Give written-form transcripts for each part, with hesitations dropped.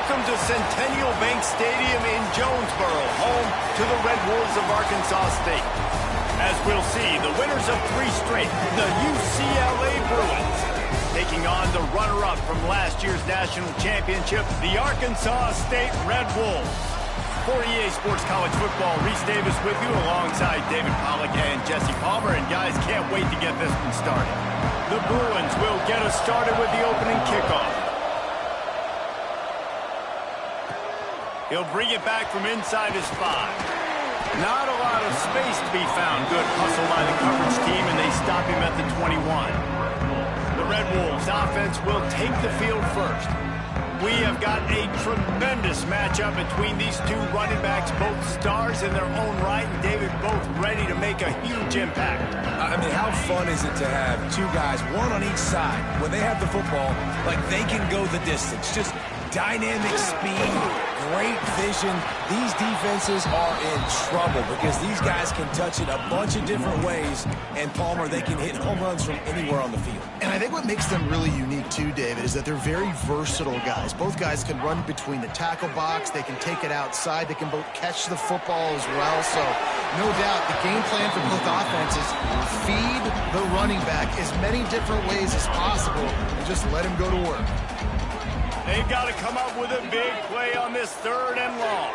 Welcome to Centennial Bank Stadium in Jonesboro, home to the Red Wolves of Arkansas State. As we'll see, the winners of 3 straight, the UCLA Bruins, taking on the runner-up from last year's national championship, the Arkansas State Red Wolves. For EA Sports College Football, Reese Davis with you alongside David Pollack and Jesse Palmer. And guys, can't wait to get this one started. The Bruins will get us started with the opening kickoff. He'll bring it back from inside his 5. Not a lot of space to be found. Good hustle by the coverage team, and they stop him at the 21. The Red Wolves offense will take the field first. We have got a tremendous matchup between these 2 running backs, both stars in their own right, and David, both ready to make a huge impact. I mean, how fun is it to have 2 guys, one on each side, when they have the football, like they can go the distance. Just dynamic speed, great vision. These defenses are in trouble because these guys can touch it a bunch of different ways, and Palmer, they can hit home runs from anywhere on the field. And I think what makes them really unique too, David, is that they're very versatile guys. Both guys can run between the tackle box, they can take it outside, they can both catch the football as well. So no doubt the game plan for both offenses, feed the running back as many different ways as possible and just let him go to work. They've got to come up with a big play on this 3rd and long.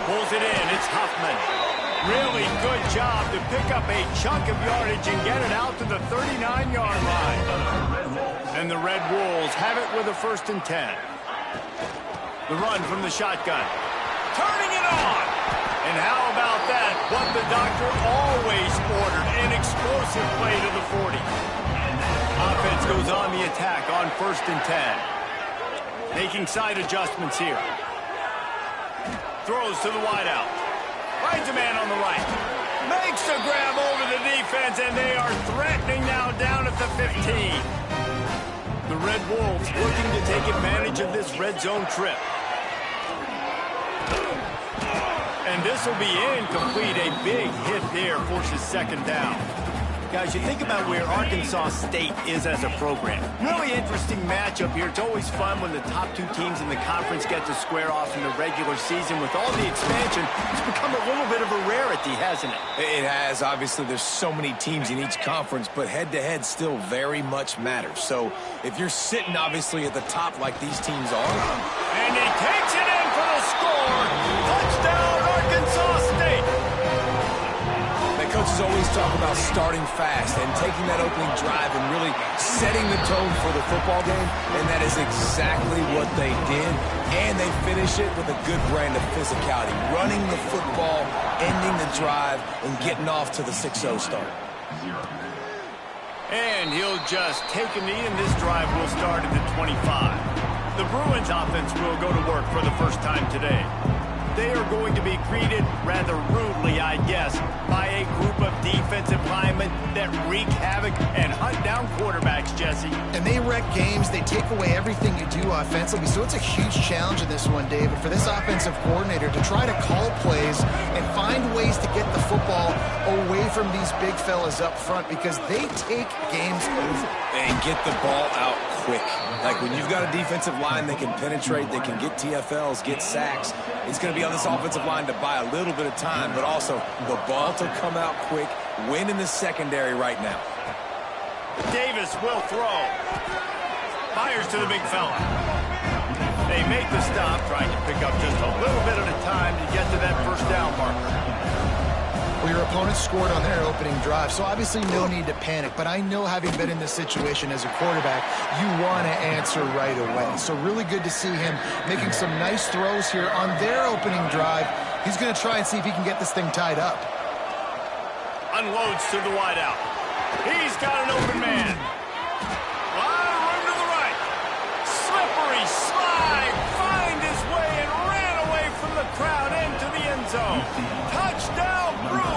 Pulls it in. It's Huffman. Really good job to pick up a chunk of yardage and get it out to the 39-yard line. And the Red Wolves have it with a 1st and 10. The run from the shotgun. Turning it on. And how about that? What the doctor always ordered. An explosive play to the 40. Offense goes on the attack on 1st and 10. Making side adjustments here. Throws to the wideout. Finds a man on the right. Makes a grab over the defense, and they are threatening now down at the 15. The Red Wolves looking to take advantage of this red zone trip. And this will be incomplete. A big hit there forces 2nd down. Guys, you think about where Arkansas State is as a program. Really interesting matchup here. It's always fun when the top 2 teams in the conference get to square off in the regular season. With all the expansion, it's become a little bit of a rarity, hasn't it? It has. Obviously, there's so many teams in each conference, but head-to-head still very much matters. So if you're sitting, obviously, at the top like these teams are. And he takes it in for the score. Touchdown, Arkansas State. Coaches always talk about starting fast and taking that opening drive and really setting the tone for the football game, and that is exactly what they did. And they finish it with a good brand of physicality, running the football, ending the drive, and getting off to the 6-0 start. And he'll just take a knee, and this drive will start at the 25. The Bruins offense will go to work for the first time today. They are going to be greeted rather rudely, I guess, by a group of defensive linemen that wreak havoc and hunt down quarterbacks, Jesse. And they wreck games. They take away everything you do offensively. So it's a huge challenge in this one, David, for this offensive coordinator to try to call plays and find ways to get the football away from these big fellas up front because they take games over. And get the ball out quick. Like when you've got a defensive line that can penetrate, they can get TFLs, get sacks, it's going to be on this offensive line to buy a little bit of time, but also the ball to come out quick, win in the secondary right now. Davis will throw. Fires to the big fella. They make the stop, trying to pick up just a little bit at a time to get to that 1st down marker. Well, your opponent scored on their opening drive, so obviously no need to panic. But I know, having been in this situation as a quarterback, you want to answer right away. So really good to see him making some nice throws here on their opening drive. He's going to try and see if he can get this thing tied up. Unloads to the wideout. He's got an open man. A lot of room to the right. Slippery slide. Find his way and ran away from the crowd into the end zone. Touchdown, Bruins.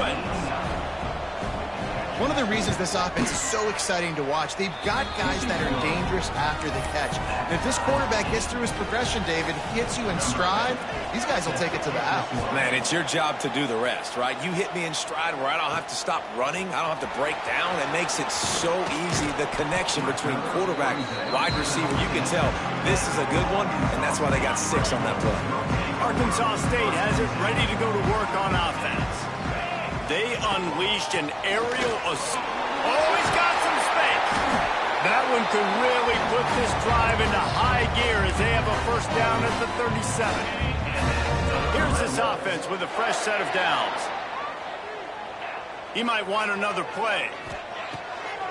One of the reasons this offense is so exciting to watch, they've got guys that are dangerous after the catch. And if this quarterback gets through his progression, David, he hits you in stride, these guys will take it to the house. Man, it's your job to do the rest, right? You hit me in stride where I don't have to stop running. I don't have to break down. It makes it so easy, the connection between quarterback, wide receiver. You can tell this is a good one, and that's why they got 6 on that play. Arkansas State has it ready to go to work on offense. They unleashed an aerial assault. Oh, he's got some space. That one could really put this drive into high gear as they have a first down at the 37. Here's this offense with a fresh set of downs. He might want another play.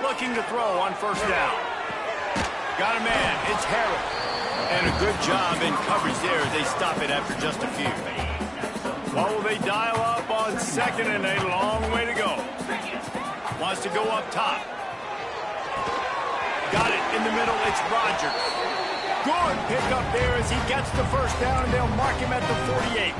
Looking to throw on first down. Got a man. It's Harris. And a good job in coverage there as they stop it after just a few. What will they dial up on second and a long way to go? Wants to go up top. Got it in the middle. It's Rogers. Good pickup there as he gets the first down, and they'll mark him at the 48.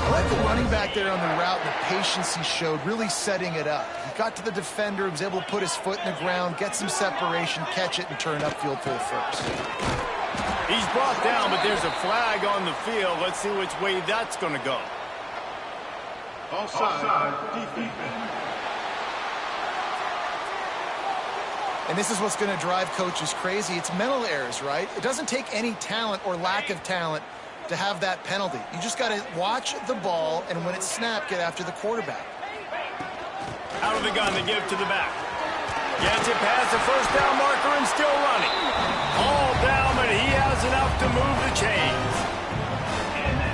I like the running back there on the route and the patience he showed, really setting it up. He got to the defender, was able to put his foot in the ground, get some separation, catch it, and turn upfield for the first. He's brought down, but there's a flag on the field. Let's see which way that's going to go. Offside, defense. And this is what's going to drive coaches crazy. It's mental errors, right? It doesn't take any talent or lack of talent to have that penalty. You just got to watch the ball, and when it's snapped, get after the quarterback. Out of the gun, they give it to the back. Gets it past the first down marker and still running. All down, but he has enough to move the chains.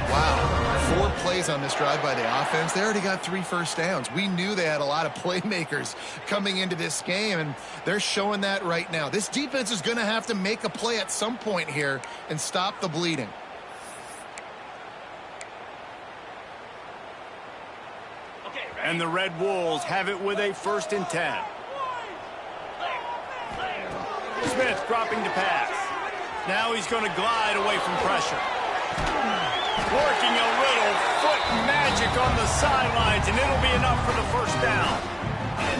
Wow. 4 plays on this drive by the offense. They already got 3 first downs. We knew they had a lot of playmakers coming into this game, and they're showing that right now. This defense is going to have to make a play at some point here and stop the bleeding. And the Red Wolves have it with a 1st and 10. Smith dropping to pass. Now he's going to glide away from pressure. Working a little foot magic on the sidelines, and it'll be enough for the first down.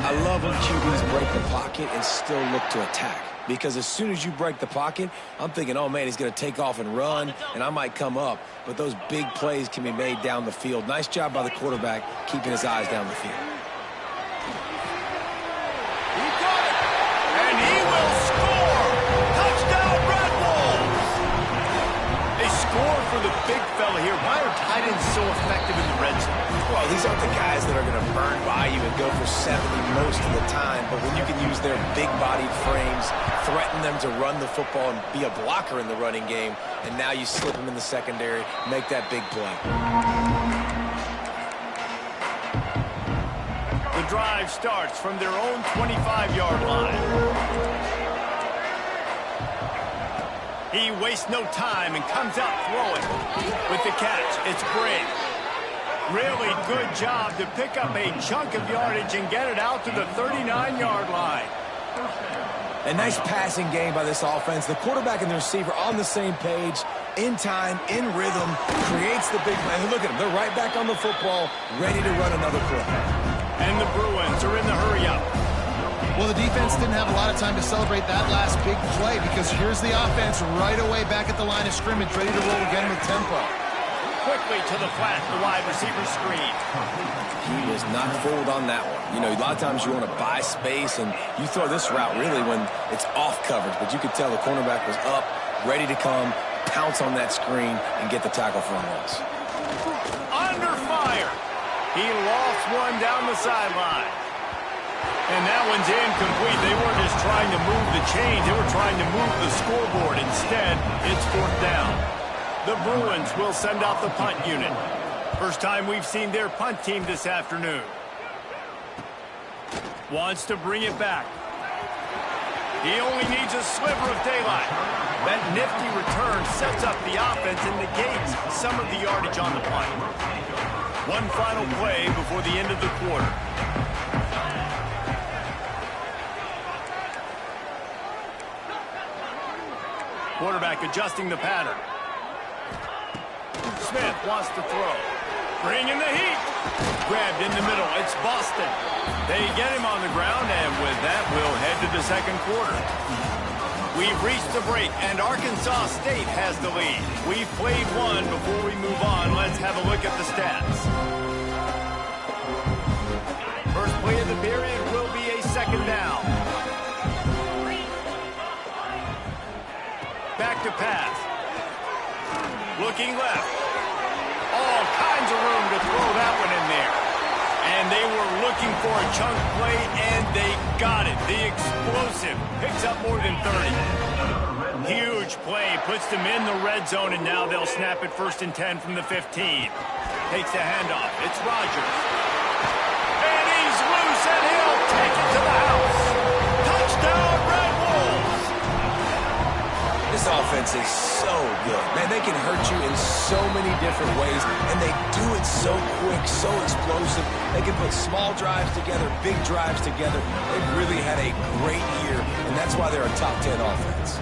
I love when QBs break the pocket and still look to attack. Because as soon as you break the pocket, I'm thinking, oh, man, he's going to take off and run, and I might come up. But those big plays can be made down the field. Nice job by the quarterback keeping his eyes down the field. He got it, and he will score. Touchdown, Red Wolves. They score for the big fella here. Why are tight ends so effective in the red zone? Well, these aren't the guys that are going to burn by you and go for 70 most of the time, but when you can use their big-bodied frames, threaten them to run the football and be a blocker in the running game, and now you slip them in the secondary, make that big play. The drive starts from their own 25-yard line. He wastes no time and comes out throwing. With the catch, it's Briggs. Really good job to pick up a chunk of yardage and get it out to the 39-yard line. A nice passing game by this offense. The quarterback and the receiver on the same page, in time, in rhythm, creates the big play. Look at them. They're right back on the football, ready to run another play. And the Bruins are in the hurry-up. Well, the defense didn't have a lot of time to celebrate that last big play because here's the offense right away back at the line of scrimmage, ready to roll again with tempo. Quickly to the flat, the wide receiver screen. He was not fooled on that one. You know, a lot of times you want to buy space, and you throw this route really when it's off coverage, but you could tell the cornerback was up, ready to come, pounce on that screen, and get the tackle for a loss. Under fire. He lost one down the sideline. And that one's incomplete. They weren't just trying to move the chains. They were trying to move the scoreboard. Instead, it's 4th down. The Bruins will send out the punt unit. First time we've seen their punt team this afternoon. Wants to bring it back. He only needs a sliver of daylight. That nifty return sets up the offense and negates some of the yardage on the punt. One final play before the end of the quarter. Quarterback adjusting the pattern. Smith wants to throw. Bringing the heat. Grabbed in the middle. It's Boston. They get him on the ground, and with that, we'll head to the second quarter. We've reached the break, and Arkansas State has the lead. We've played one. Before we move on, let's have a look at the stats. First play of the period will be a second down. Back to pass. Looking left. All kinds of room to throw that one in there. And they were looking for a chunk play, and they got it. The explosive picks up more than 30. Huge play, puts them in the red zone, and now they'll snap it 1st and 10 from the 15. Takes the handoff. It's Rogers. And he's loose, and he'll take it to the house. Touchdown, Red Wolves. This offense is so good. Man, they can hurt you in so many different ways, and they do it so quick, so explosive. They can put small drives together, big drives together. They've really had a great year, and that's why they're a top 10 offense.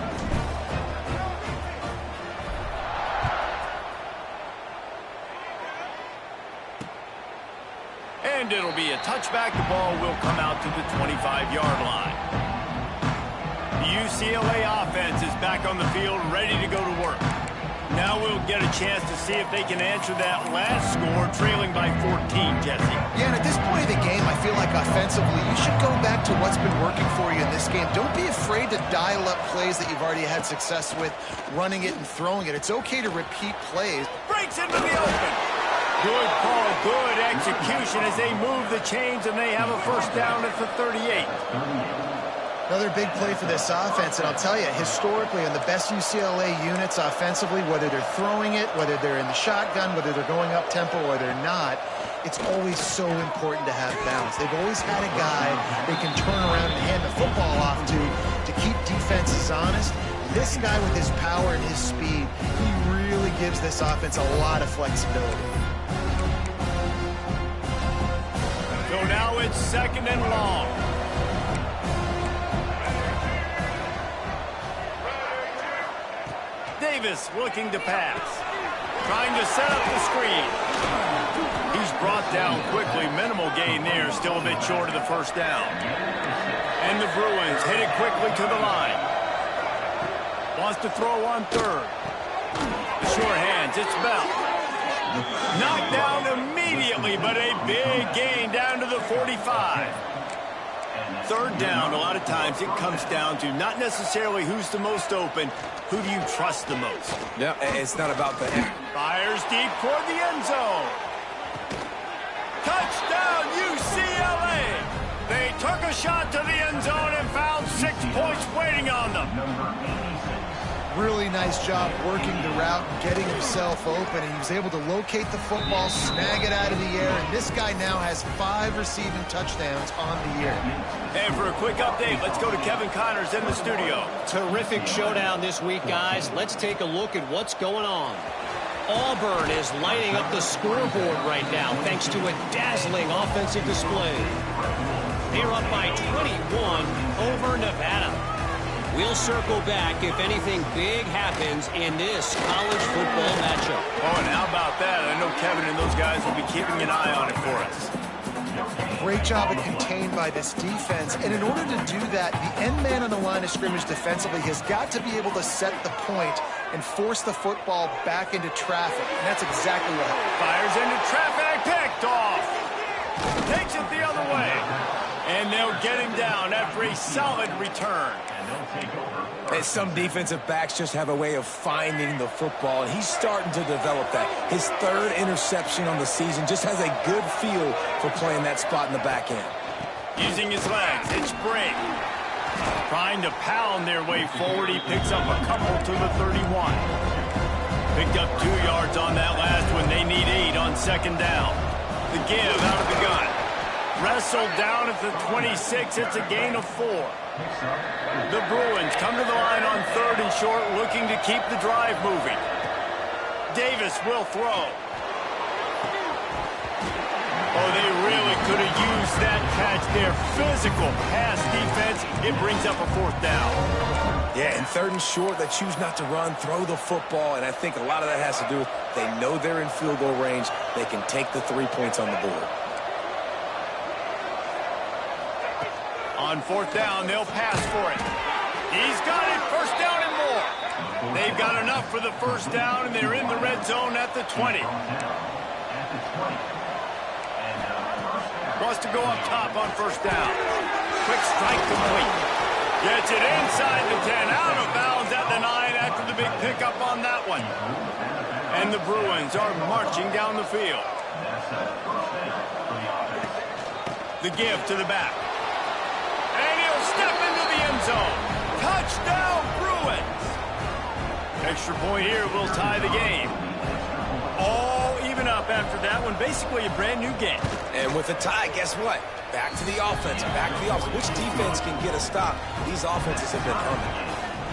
And it'll be a touchback. The ball will come out to the 25-yard line. The UCLA offense is back on the field, ready to go to work. Now we'll get a chance to see if they can answer that last score, trailing by 14, Jesse. Yeah, and at this point of the game, I feel like offensively, you should go back to what's been working for you in this game. Don't be afraid to dial up plays that you've already had success with, running it and throwing it. It's okay to repeat plays. Breaks into the open. Good call, good execution as they move the chains, and they have a first down at the 38. Another big play for this offense, and I'll tell you, historically, in the best UCLA units offensively, whether they're throwing it, whether they're in the shotgun, whether they're going up-tempo or they're not, it's always so important to have balance. They've always had a guy they can turn around and hand the football off to keep defenses honest. This guy with his power and his speed, he really gives this offense a lot of flexibility. So now it's 2nd and long. Davis looking to pass. Trying to set up the screen. He's brought down quickly. Minimal gain there. Still a bit short of the first down. And the Bruins hit it quickly to the line. Wants to throw on 3rd. The short hands. It's Bell. Knocked down immediately, but a big gain down to the 45. 3rd down, a lot of times it comes down to not necessarily who's the most open, who do you trust the most? No, it's not about the... Fires deep toward the end zone. Touchdown, UCLA! They took a shot to the end zone and found 6 points waiting on them. Really nice job working the route and getting himself open, and he was able to locate the football, snag it out of the air, and this guy now has 5 receiving touchdowns on the year. And for a quick update, let's go to Kevin Connors in the studio. Terrific showdown this week, guys. Let's take a look at what's going on. Auburn is lighting up the scoreboard right now thanks to a dazzling offensive display. They're up by 21 over Nevada. We'll circle back if anything big happens in this college football matchup. Oh, and how about that? I know Kevin and those guys will be keeping an eye on it for us. Great job of contained by this defense, and in order to do that, the end man on the line of scrimmage defensively has got to be able to set the point and force the football back into traffic, and that's exactly what happened. Fires into traffic, picked off. Takes it the other way. And they'll get him down after a solid return. And some defensive backs just have a way of finding the football, and he's starting to develop that. His 3rd interception on the season, just has a good feel for playing that spot in the back end. Using his legs, it's Brink. Trying to pound their way forward. He picks up a couple to the 31. Picked up 2 yards on that last one. They need 8 on 2nd down. The give out of the gun. Wrestled down at the 26. It's a gain of 4. The Bruins come to the line on 3rd and short, looking to keep the drive moving. Davis will throw. Oh, they really could have used that catch there. Physical pass defense. It brings up a 4th down. Yeah, and 3rd and short, they choose not to run, throw the football, and I think a lot of that has to do with they know they're in field goal range. They can take the 3 points on the board. On 4th down, they'll pass for it. He's got it, 1st down and more. They've got enough for the 1st down, and they're in the red zone at the 20. Wants to go up top on 1st down. Quick strike complete. Gets it inside the 10, out of bounds at the 9 after the big pickup on that one. And the Bruins are marching down the field. The give to the back. And he'll step into the end zone. Touchdown, Bruins! Extra point here will tie the game. All even up after that one. Basically a brand new game. And with a tie, guess what? Back to the offense, back to the offense. Which defense can get a stop? These offenses have been humming.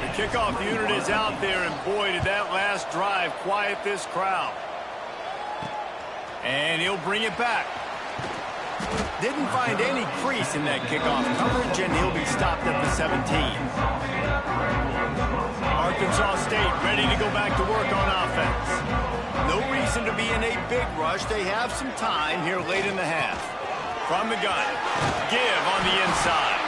The kickoff unit is out there, and boy, did that last drive quiet this crowd. And he'll bring it back. Didn't find any crease in that kickoff coverage, and he'll be stopped at the 17. Arkansas State ready to go back to work on offense. No reason to be in a big rush. They have some time here late in the half. From the gun, give on the inside.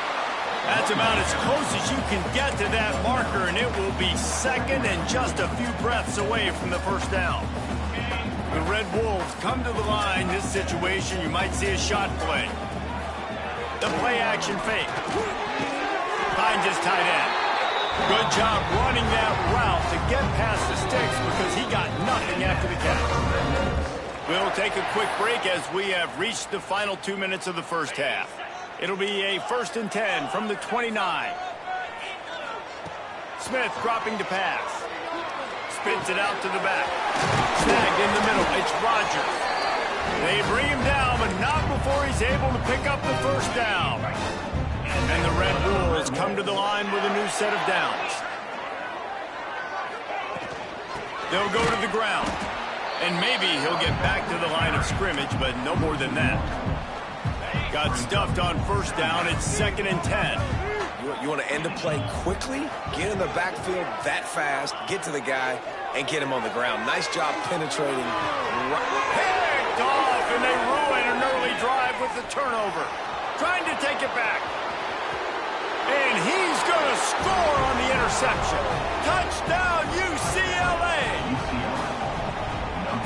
That's about as close as you can get to that marker, and it will be 2nd and just a few breaths away from the 1st down. The Red Wolves come to the line. This situation, you might see a shot play. The play action fake. Finds his tight end. Good job running that route to get past the sticks because he got nothing after the catch. We'll take a quick break as we have reached the final 2 minutes of the 1st half. It'll be a 1st and 10 from the 29. Smith dropping to pass. Spins it out to the back. Snagged in the middle. It's Rodgers. They bring him down, but not before he's able to pick up the 1st down. And the Red Wolves come to the line with a new set of downs. They'll go to the ground. And maybe he'll get back to the line of scrimmage, but no more than that. Got stuffed on 1st down. It's 2nd and 10. You want to end the play quickly, get in the backfield that fast, get to the guy, and get him on the ground. Nice job penetrating. Picked off, and they ruin an early drive with the turnover. Trying to take it back. And he's going to score on the interception. Touchdown, UCLA!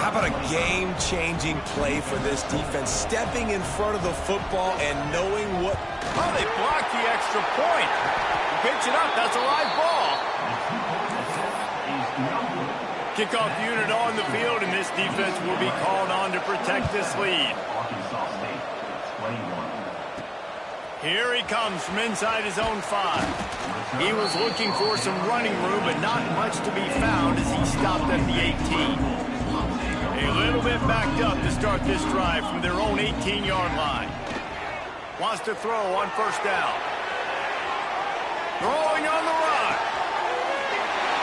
How about a game-changing play for this defense? Stepping in front of the football and knowing what... Oh, they blocked the extra point. Pitch it up. That's a live ball. Kickoff unit on the field, and this defense will be called on to protect this lead. Here he comes from inside his own 5. He was looking for some running room, but not much to be found as he stopped at the 18. A little bit backed up to start this drive from their own 18-yard line. Wants to throw on 1st down. Throwing on the run.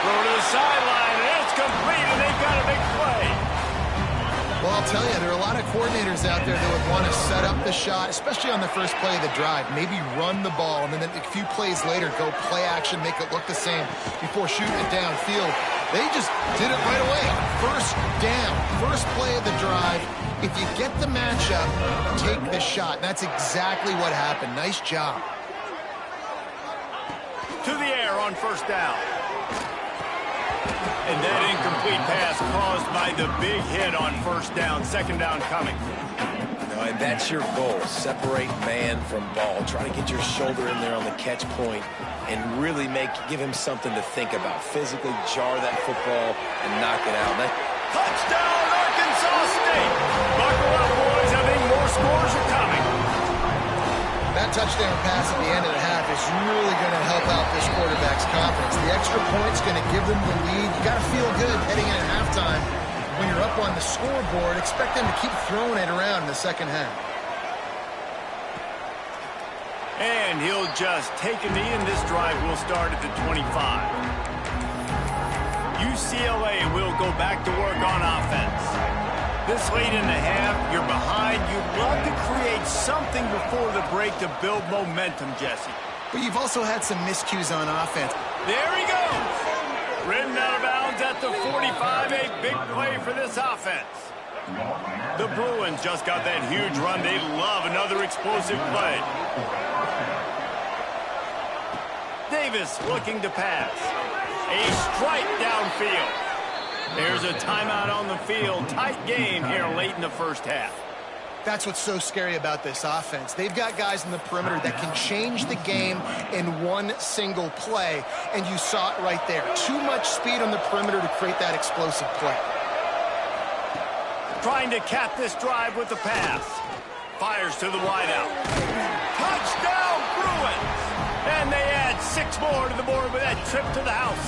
Throw to the sideline, and it's complete, and they've got a big play. Well, I'll tell you, there are a lot of coordinators out there that would want to set up the shot, especially on the first play of the drive. Maybe run the ball, and then a few plays later, go play action, make it look the same before shooting it downfield. They just did it right away. 1st down, first play of the drive. If you get the matchup, take the shot. That's exactly what happened. Nice job. To the air on 1st down. And that incomplete pass caused by the big hit on 1st down. 2nd down coming. And that's your goal. Separate man from ball. Try to get your shoulder in there on the catch point and really give him something to think about. Physically jar that football and knock it out. Touchdown, Arkansas State! Buckle up, boys. I think more scores are coming. That touchdown pass at the end of the half is really going to help out this quarterback's confidence. The extra point's going to give them the lead. You got to feel good heading in at halftime. When you're up on the scoreboard, expect them to keep throwing it around in the 2nd half. And he'll just take a knee, and this drive will start at the 25. UCLA will go back to work on offense. This late in the half, you're behind. You'd love to create something before the break to build momentum, Jesse. But you've also had some miscues on offense. There he goes. Ridden out of bounds at the 45. A big play for this offense. The Bruins just got that huge run. They love another explosive play. Davis looking to pass. A strike downfield. There's a timeout on the field. Tight game here late in the first half. That's what's so scary about this offense. They've got guys in the perimeter that can change the game in one single play, and you saw it right there. Too much speed on the perimeter to create that explosive play. Trying to cap this drive with the pass. Fires to the wideout. Touchdown, Bruins! And they add 6 more to the board with that trip to the house.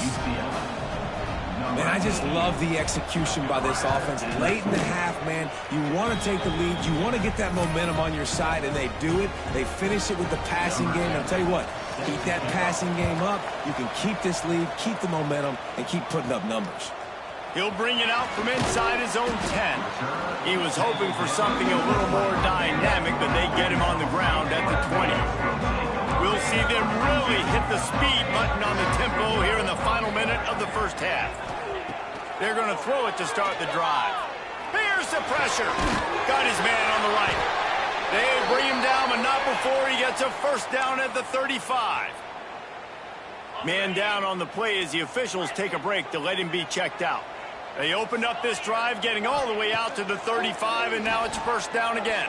Man, I just love the execution by this offense. Late in the half, man, you want to take the lead. You want to get that momentum on your side, and they do it. They finish it with the passing game. I'll tell you what, keep that passing game up. You can keep this lead, keep the momentum, and keep putting up numbers. He'll bring it out from inside his own 10. He was hoping for something a little more dynamic, but they get him on the ground at the 20. We'll see them really hit the speed button on the tempo here in the final minute of the first half. They're going to throw it to start the drive. Here's the pressure. Got his man on the right. They bring him down, but not before he gets a first down at the 35. Man down on the play as the officials take a break to let him be checked out. They opened up this drive, getting all the way out to the 35, and now it's first down again.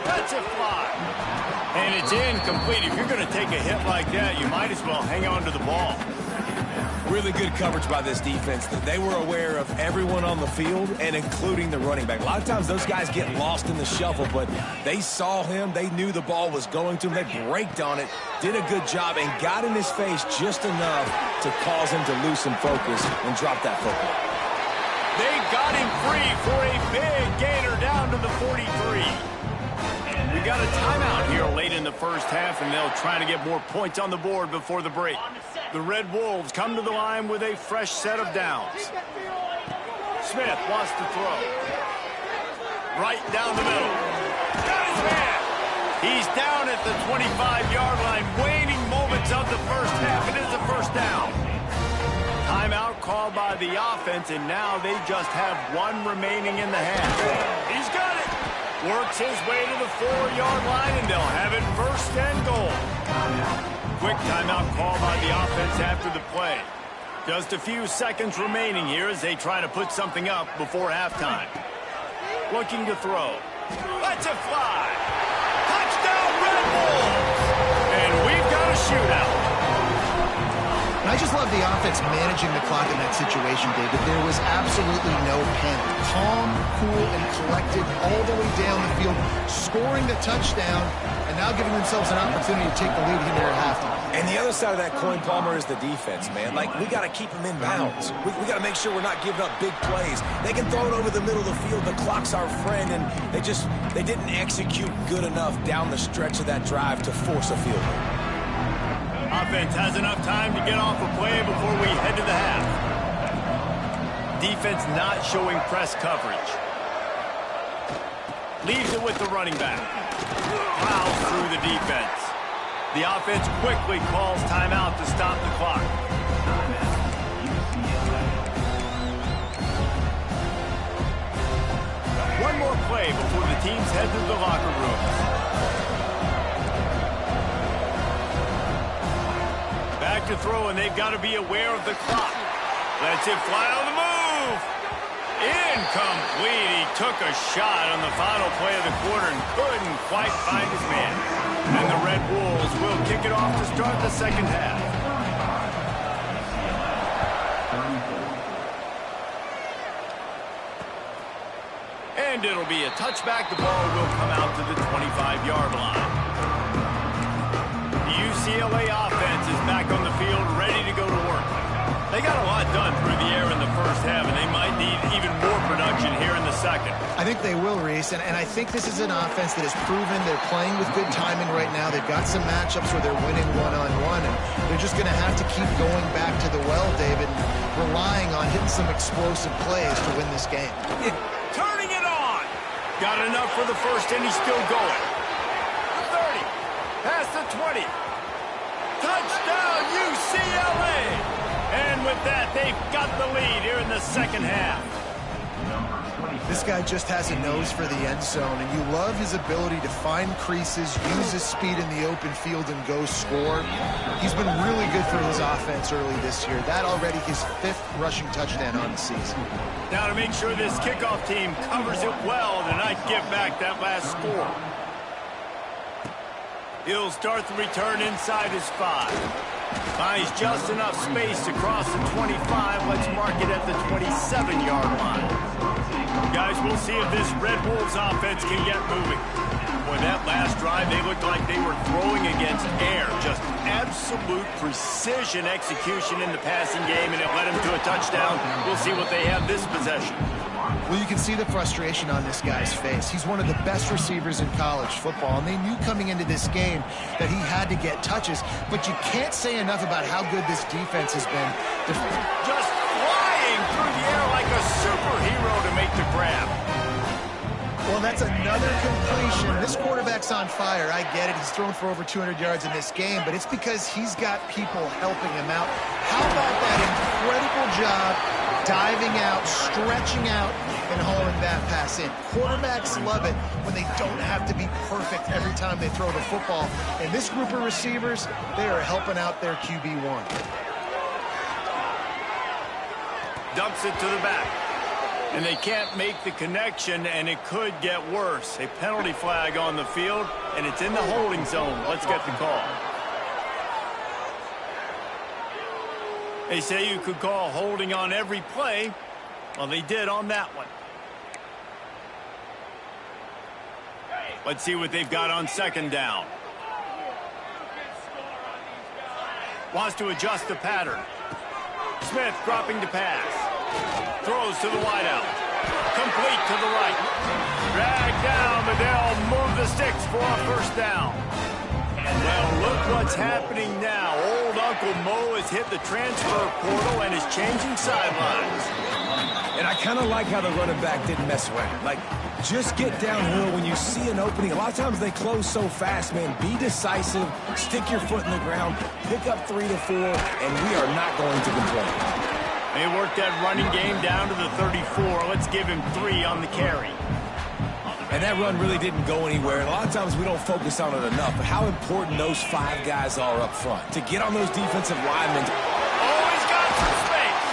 That's a fly. And it's incomplete. If you're going to take a hit like that, you might as well hang on to the ball. Really good coverage by this defense. They were aware of everyone on the field, and including the running back. A lot of times those guys get lost in the shuffle, but they saw him. They knew the ball was going to him. They braked on it, did a good job, and got in his face just enough to cause him to lose some focus and drop that football. They got him free for a big gainer down to the 43. We got a timeout here late in the first half, and they'll try to get more points on the board before the break. The Red Wolves come to the line with a fresh set of downs. Smith wants to throw. Right down the middle. Got his man. He's down at the 25-yard line. Waning moments of the first half. It is a first down. Timeout called by the offense, and now they just have one remaining in the half. He's got it. Works his way to the 4-yard line, and they'll have it first and goal. Quick timeout call by the offense after the play. Just a few seconds remaining here as they try to put something up before halftime. Looking to throw. That's a fly. Touchdown, Red Bulls! And we've got a shootout. And I just love the offense managing the clock in that situation, David. There was absolutely no panic. Calm, cool, and collected all the way down the field, scoring the touchdown, and now giving themselves an opportunity to take the lead here at halftime. And the other side of that coin, Palmer, is the defense, man. Like, we got to keep them in bounds. We got to make sure we're not giving up big plays. They can throw it over the middle of the field. The clock's our friend, and they didn't execute good enough down the stretch of that drive to force a field goal. Offense has enough time to get off a play before we head to the half. Defense not showing press coverage. Leaves it with the running back. Plows through the defense. The offense quickly calls timeout to stop the clock. One more play before the teams head to the locker rooms. Back to throw, and they've got to be aware of the clock. Lets it fly on the move. Incomplete. He took a shot on the final play of the quarter and couldn't quite find his man. And the Red Wolves will kick it off to start the second half. And it'll be a touchback. The ball will come out to the 25-yard line. The UCLA offense is back on the field, ready to go to work. They got a lot done through the air in the first half, and they might need even more production here in the second. I think they will, Reese, and I think this is an offense that has proven they're playing with good timing right now. They've got some matchups where they're winning one-on-one, and they're just going to have to keep going back to the well, David, and relying on hitting some explosive plays to win this game. Turning it on! Got enough for the first, and he's still going. The 30, past the 20. Touchdown, UCLA! And with that, they've got the lead here in the second half. This guy just has a nose for the end zone, and you love his ability to find creases, use his speed in the open field, and go score. He's been really good for his offense early this year. That already his 5th rushing touchdown on the season. Now to make sure this kickoff team covers it well to not give back that last score. He'll start the return inside his 5. Finds just enough space to cross the 25. Let's mark it at the 27-yard line. Guys, we'll see if this Red Wolves offense can get moving. Boy, that last drive, they looked like they were throwing against air. Just absolute precision execution in the passing game, and it led them to a touchdown. We'll see what they have this possession. Well, you can see the frustration on this guy's face. He's one of the best receivers in college football, and they knew coming into this game that he had to get touches, but you can't say enough about how good this defense has been. Just flying through the air like a superhero to make the grab. Well, that's another completion. This quarterback's on fire. I get it. He's thrown for over 200 yards in this game, but it's because he's got people helping him out. How about that incredible job diving out, stretching out, and hauling that pass in? Quarterbacks love it when they don't have to be perfect every time they throw the football. And this group of receivers, they are helping out their QB1. Dumps it to the back. And they can't make the connection, and it could get worse. A penalty flag on the field, and it's in the holding zone. Let's get the call. They say you could call holding on every play. Well, they did on that one. Let's see what they've got on second down. Wants to adjust the pattern. Smith dropping to pass. Throws to the wideout. Complete to the right. Dragged down, but they'll move the sticks for a first down. Well, look what's happening now. Old Uncle Mo has hit the transfer portal and is changing sidelines. And I kind of like how the running back didn't mess around. Like, just get downhill when you see an opening. A lot of times they close so fast, man. Be decisive, stick your foot in the ground, pick up 3 to 4, and we are not going to complain. They worked that running game down to the 34. Let's give him 3 on the carry. And that run really didn't go anywhere. And a lot of times we don't focus on it enough. But how important those 5 guys are up front. To get on those defensive linemen. Oh, he's got some space.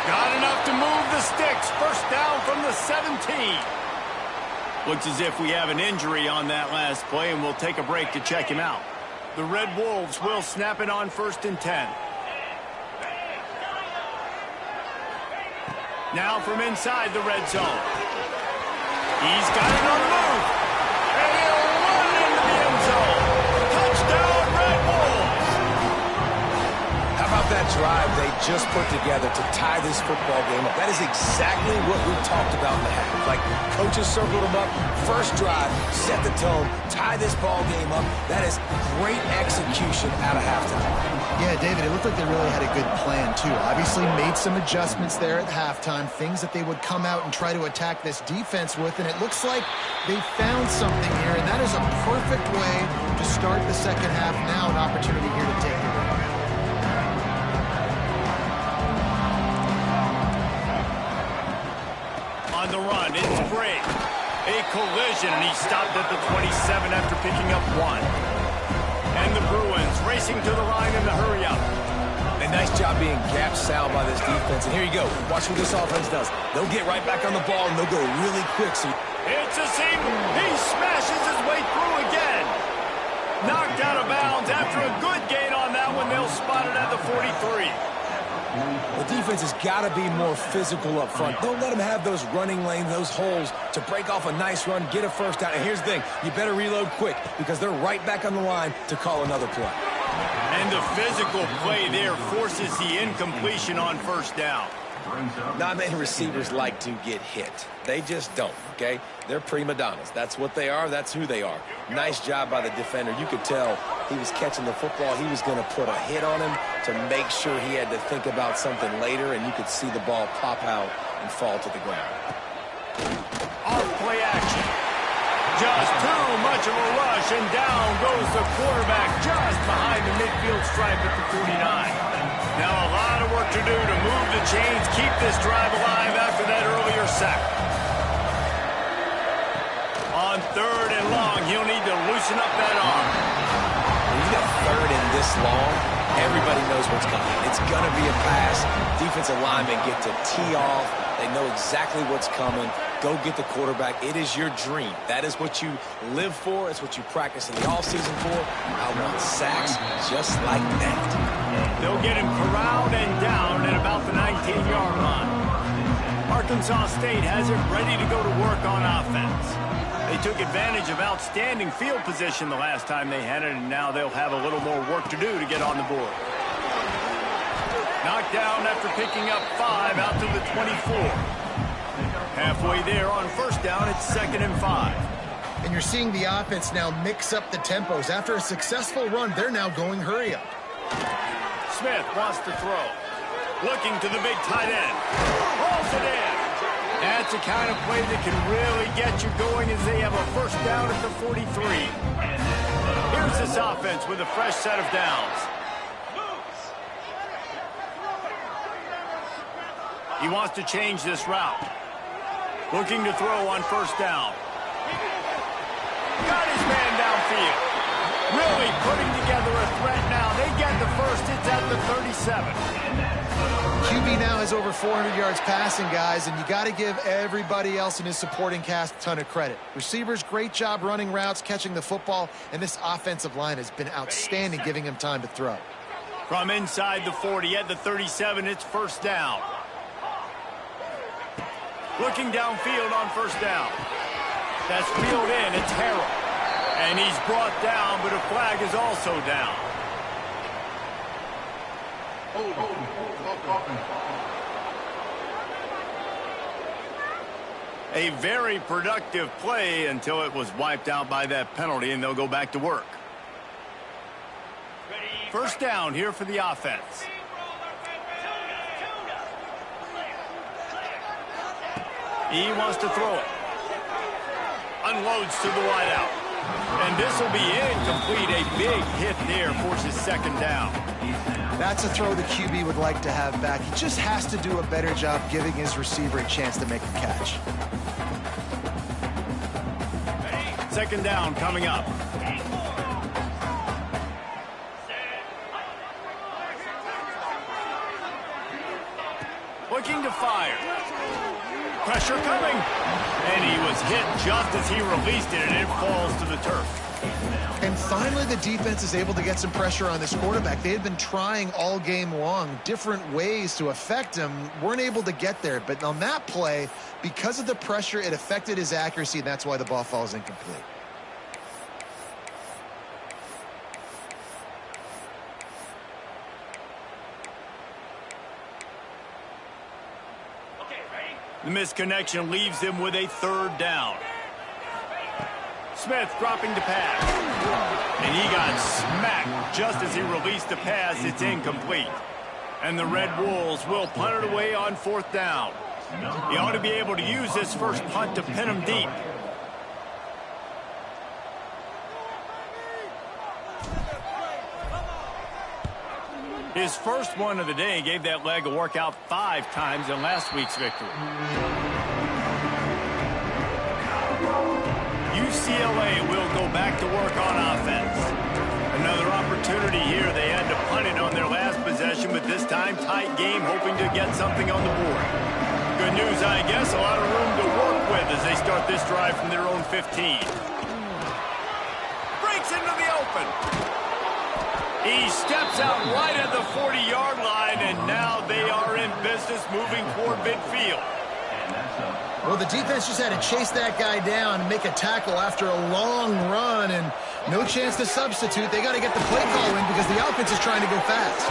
Got enough to move the sticks. First down from the 17. Looks as if we have an injury on that last play, and we'll take a break to check him out. The Red Wolves will snap it on 1st and 10. Now from inside the red zone. He's got it on the move. And he'll run into the end zone. Touchdown, Red Wolves. How about that drive they just put together to tie this football game up? That is exactly what we talked about in the half. Like, coaches circled them up. First drive, set the tone, tie this ball game up. That is great execution out of halftime. Yeah, David, it looked like they really had a good plan, too. Obviously made some adjustments there at halftime, things that they would come out and try to attack this defense with, and it looks like they found something here, and that is a perfect way to start the second half. Now an opportunity here to take it. On the run, it's Briggs. A collision, and he stopped at the 27 after picking up 1. And the Bruins racing to the line in the hurry-up. A nice job being gap sound by this defense. And here you go. Watch what this offense does. They'll get right back on the ball, and they'll go really quick. So it's a seam. He smashes his way through again. Knocked out of bounds after a good gain on that one. They'll spot it at the 43. the defense has got to be more physical up front. Don't let them have those running lanes, those holes to break off a nice run, get a first down. And here's the thing, you better reload quick because they're right back on the line to call another play. And the physical play there forces the incompletion on first down. Not many receivers like to get hit. They just don't, okay? They're prima donnas. That's what they are. That's who they are. Nice job by the defender. You could tell he was catching the football. He was going to put a hit on him to make sure he had to think about something later, and you could see the ball pop out and fall to the ground. Off play action. Just too much of a rush, and down goes the quarterback just behind the midfield stripe at the 49. Now a lot of work to do to move the chains, keep this drive alive after that earlier sack. On 3rd and long, he'll need to loosen up that arm. When you got 3rd and this long, everybody knows what's coming. It's going to be a pass. Defensive linemen get to tee off. They know exactly what's coming. Go get the quarterback. It is your dream. That is what you live for. It's what you practice in the offseason for. I want sacks just like that. They'll get him corralled and down at about the 19-yard line. Arkansas State has it ready to go to work on offense. They took advantage of outstanding field position the last time they had it, and now they'll have a little more work to do to get on the board. Knocked down after picking up 5 out to the 24. Halfway there on 1st down, it's 2nd and 5. And you're seeing the offense now mix up the tempos. After a successful run, they're now going hurry up. Smith wants to throw. Looking to the big tight end. Rolls it in. That's the kind of play that can really get you going as they have a 1st down at the 43. Here's this offense with a fresh set of downs. He wants to change this route. Looking to throw on 1st down. Got his man downfield. Really putting together a threat now. They get the 1st. It's at the 37. QB now has over 400 yards passing, guys, and you got to give everybody else in his supporting cast a ton of credit. Receivers, great job running routes, catching the football, and this offensive line has been outstanding, giving him time to throw. From inside the 40 at the 37, it's 1st down. Looking downfield on 1st down. That's peeled in. It's Harrell. And he's brought down, but a flag is also down. A very productive play until it was wiped out by that penalty, and they'll go back to work. 1st down here for the offense. He wants to throw it. Unloads to the wideout. And this will be incomplete. A big hit there forces 2nd down. That's a throw the QB would like to have back. He just has to do a better job giving his receiver a chance to make a catch. 2nd down coming up. Looking to fire. Pressure coming. And he was hit just as he released it, and it falls to the turf. And finally, the defense is able to get some pressure on this quarterback. They had been trying all game long different ways to affect him. Weren't able to get there. But on that play, because of the pressure, it affected his accuracy, and that's why the ball falls incomplete. The misconnection leaves him with a 3rd down. Smith dropping to pass. And he got smacked just as he released the pass. It's incomplete. And the Red Wolves will punt it away on 4th down. He ought to be able to use this first punt to pin him deep. His first one of the day gave that leg a workout 5 times in last week's victory. UCLA will go back to work on offense. Another opportunity here. They had to punt it on their last possession, but this time tight game, hoping to get something on the board. Good news, I guess, a lot of room to work with as they start this drive from their own 15. Breaks into the open. He steps out right at the 40-yard line, and now they are in business moving toward midfield. Well, the defense just had to chase that guy down and make a tackle after a long run, and no chance to substitute. They got to get the play call in because the offense is trying to go fast.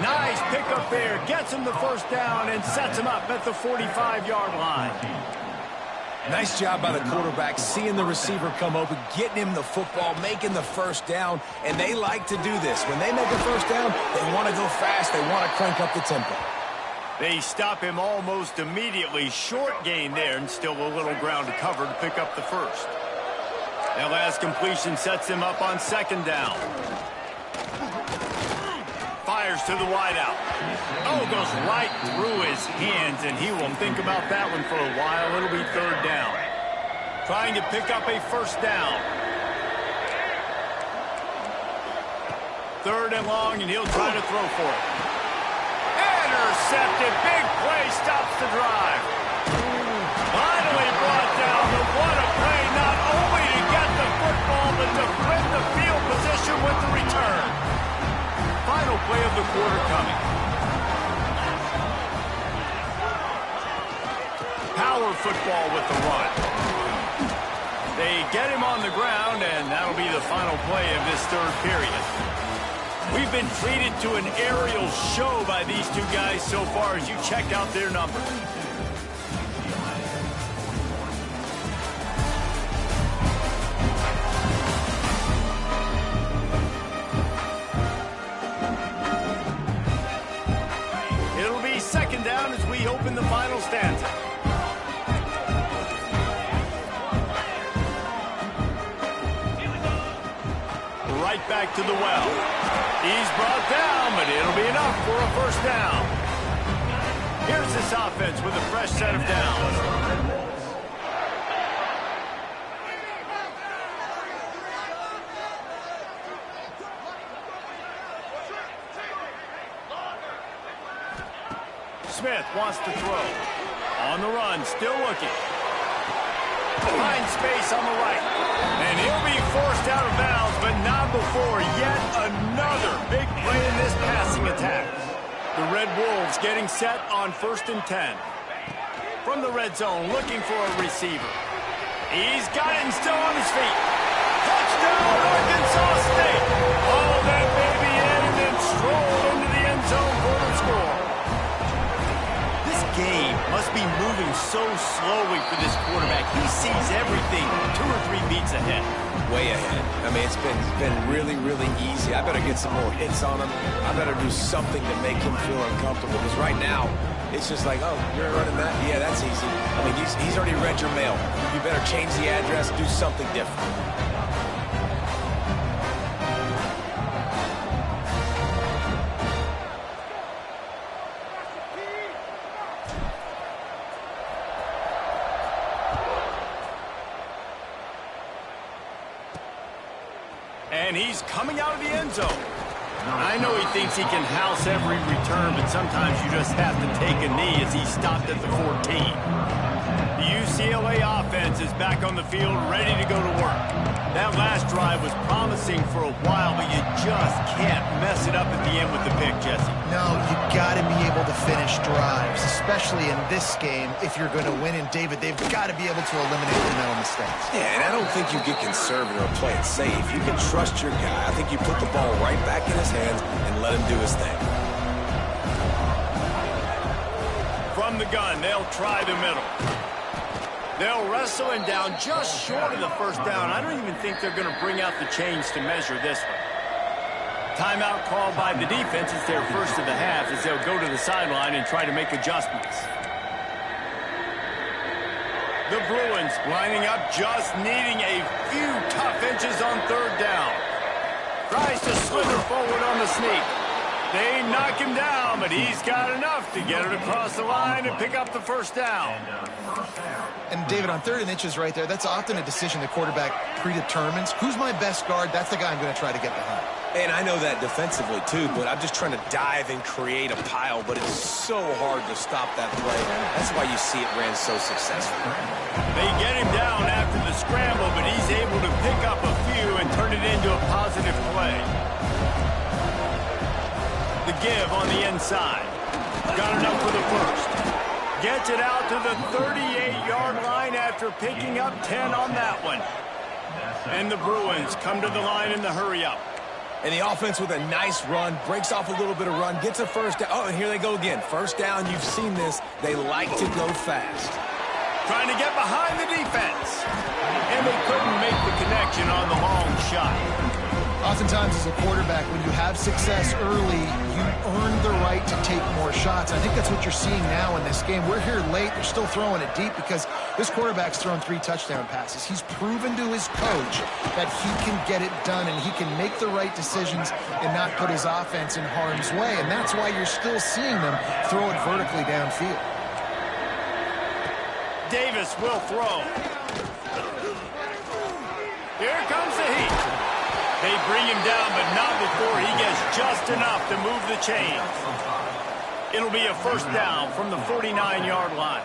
Nice pickup there. Gets him the 1st down and sets him up at the 45-yard line. Nice job by the quarterback, seeing the receiver come open, getting him the football, making the 1st down, and they like to do this. When they make a 1st down, they want to go fast. They want to crank up the tempo. They stop him almost immediately. Short gain there, and still a little ground to cover to pick up the first. That last completion sets him up on second down. Fires to the wideout. Oh, goes right through his hands, and he will think about that one for a while. It'll be third down. Trying to pick up a first down. Third and long, and he'll try to throw for it. Intercepted. Big play stops the drive. Finally brought down. But what a play, not only to get the football, but to win the field position with the return. Final play of the quarter coming. Power football with the run. They get him on the ground, and that'll be the final play of this third period. We've been treated to an aerial show by these two guys so far as you check out their numbers. It'll be second down as we open the final stanza. Right back to the well. He's brought down, but it'll be enough for a first down. Here's this offense with a fresh set of downs. Smith wants to throw. On the run, still looking. Finds space on the right. And he'll be forced out of bounds, but not before yet another big play in this passing attack. The Red Wolves getting set on 1st and 10. From the red zone, looking for a receiver. He's got it and still on his feet. Touchdown, Arkansas State. All that baby in and then strolled into the end zone for the score. This game must be moving so slowly for this quarterback. He sees everything 2 or 3 beats ahead. Way ahead. I mean, it's been really, really easy. I better get some more hits on him. I better do something to make him feel uncomfortable. Because right now, it's just like, oh, you're running that? Yeah, that's easy. I mean, he's already read your mail. You better change the address, do something different. And he's coming out of the end zone. I know he thinks he can house every return, but sometimes you just have to take a knee as he stopped at the 14. The UCLA offense is back on the field, ready to go to work. That last drive was promising for a while, but you just can't mess it up at the end with the pick, Jesse. No, you got to be able to finish drives, especially in this game if you're going to win. And, David, they've got to be able to eliminate the mental mistakes. Yeah, and I don't think you get conservative or play it safe. You can trust your guy. I think you put the ball right back in his hands and let him do his thing. From the gun, they'll try the middle. They'll wrestle him down just short of the first down. I don't even think they're going to bring out the chains to measure this one. Timeout called by the defense. It's their first of the half as they'll go to the sideline and try to make adjustments. The Bruins lining up, just needing a few tough inches on third down. Tries to slither forward on the sneak. They knock him down, but he's got enough to get it across the line and pick up the first down. And, David, on 3rd and inches right there, that's often a decision the quarterback predetermines. Who's my best guard? That's the guy I'm going to try to get behind. And I know that defensively, too, but I'm just trying to dive and create a pile, but it's so hard to stop that play. That's why you see it ran so successful. They get him down after the scramble, but he's able to pick up a few and turn it into a positive play. The give on the inside. Got enough for the first. Gets it out to the 38-yard line after picking up 10 on that one. And the Bruins come to the line in the hurry-up. And the offense with a nice run, breaks off a little bit of run, gets a first down. Oh, and here they go again. First down, you've seen this. They like to go fast. Trying to get behind the defense. And they couldn't make the connection on the long shot. Oftentimes as a quarterback, when you have success early, you earn the right to take more shots. I think that's what you're seeing now in this game. We're here late. They're still throwing it deep because this quarterback's thrown 3 touchdown passes. He's proven to his coach that he can get it done and he can make the right decisions and not put his offense in harm's way. And that's why you're still seeing them throw it vertically downfield. Davis will throw. Here comes the heat. They bring him down, but not before he gets just enough to move the chains. It'll be a first down from the 49-yard line.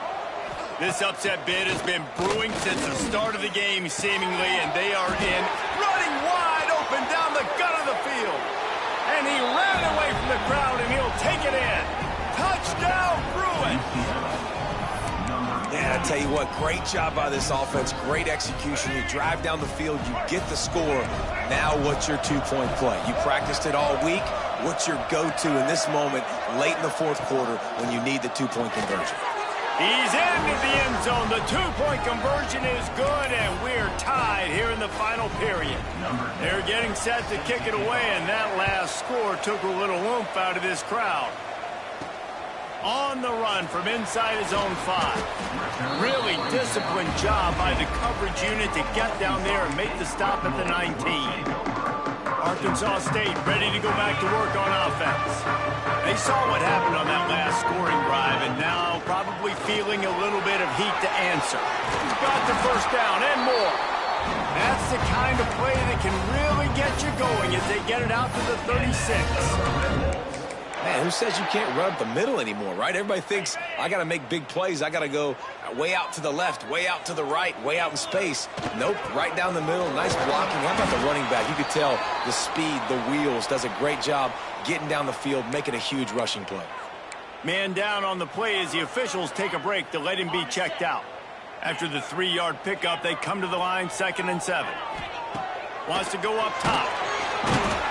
This upset bid has been brewing since the start of the game, seemingly, and they are in, running wide open down the gut of the field. And he ran away from the crowd, and he'll take it in. Touchdown, Bruins! Man, I tell you what, great job by this offense, great execution. You drive down the field, you get the score. Now what's your two-point play? You practiced it all week. What's your go-to in this moment late in the fourth quarter when you need the two-point conversion? He's into the end zone. The two-point conversion is good, and we're tied here in the final period. They're getting set to kick it away, and that last score took a little oomph out of this crowd. On the run from inside his own 5. Really disciplined job by the coverage unit to get down there and make the stop at the 19. Arkansas State ready to go back to work on offense. They saw what happened on that last scoring drive and now probably feeling a little bit of heat to answer. Got the first down and more. That's the kind of play that can really get you going as they get it out to the 36. Man, who says you can't run up the middle anymore, right? Everybody thinks, I got to make big plays. I got to go way out to the left, way out to the right, way out in space. Nope, right down the middle, nice blocking. How about the running back? You could tell the speed, the wheels, does a great job getting down the field, making a huge rushing play. Man down on the play as the officials take a break to let him be checked out. After the 3-yard pickup, they come to the line, 2nd and 7. Wants to go up top.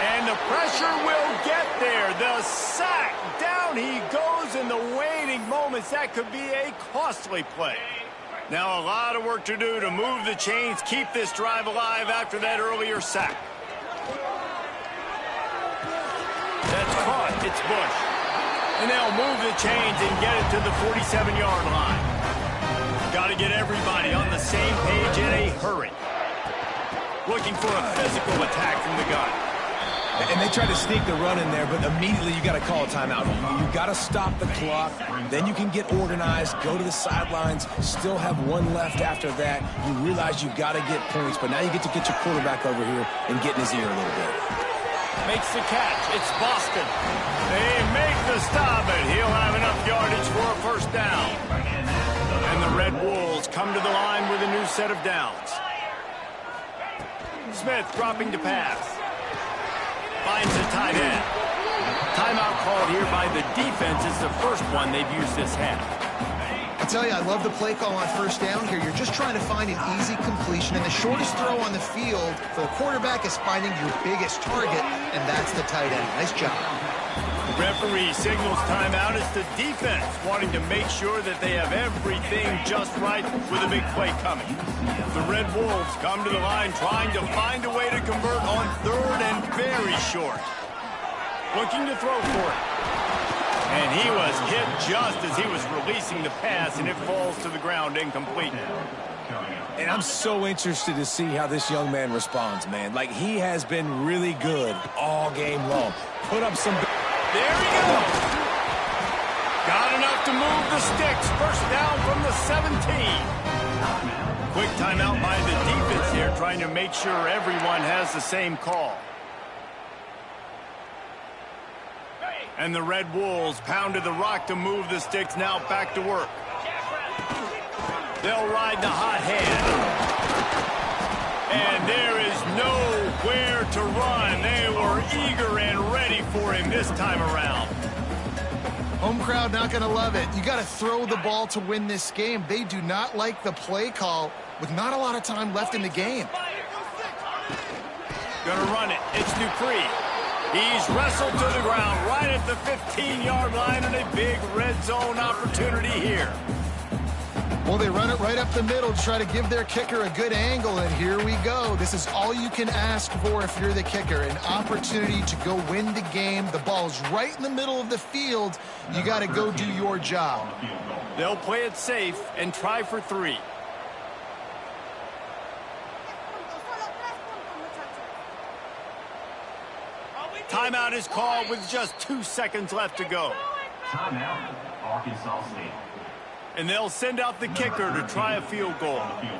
And the pressure will get there. The sack. Down he goes in the waiting moments. That could be a costly play. Now a lot of work to do to move the chains, keep this drive alive after that earlier sack. That's caught. It's Bush. And they'll move the chains and get it to the 47-yard line. Got to get everybody on the same page in a hurry. Looking for a physical attack from the gun. And they try to sneak the run in there, but immediately you got to call a timeout. You got to stop the clock. Then you can get organized, go to the sidelines, still have one left after that. You realize you got to get points, but now you get to get your quarterback over here and get in his ear a little bit. Makes the catch. It's Boston. They make the stop, and he'll have enough yardage for a first down. And the Red Wolves come to the line with a new set of downs. Smith dropping to pass. Finds a tight end. Timeout called here by the defense. It's the first one they've used this half. I tell you, I love the play call on first down here. You're just trying to find an easy completion, and the shortest throw on the field for a quarterback is finding your biggest target, and that's the tight end. Nice job. Referee signals timeout. It's the defense wanting to make sure that they have everything just right with a big play coming. The Red Wolves come to the line trying to find a way to convert on 3rd and very short. Looking to throw for it. And he was hit just as he was releasing the pass, and it falls to the ground incomplete. And I'm so interested to see how this young man responds, man. Like, he has been really good all game long. Put up some... There he goes. Got enough to move the sticks. First down from the 17. Quick timeout by the defense here, trying to make sure everyone has the same call. And the Red Wolves pounded the rock to move the sticks, now back to work. They'll ride the hot hand. And there is nowhere to run. They were eager and ready for him this time around. Home crowd not going to love it. You got to throw the ball to win this game. They do not like the play call with not a lot of time left in the game. Gonna run it. It's Dupree. He's wrestled to the ground right at the 15-yard line, and a big red zone opportunity here. Well, they run it right up the middle to try to give their kicker a good angle, and here we go. This is all you can ask for if you're the kicker, an opportunity to go win the game. The ball's right in the middle of the field. You got to go do your job. They'll play it safe and try for 3. Timeout is called with just 2 seconds left to go. Timeout, Ark State. And they'll send out the kicker to try a field goal. Nerves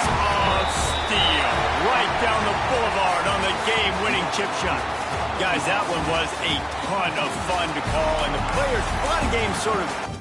of steel. Right down the boulevard on the game-winning chip shot. Guys, that one was a ton of fun to call. And the players, a lot of games sort of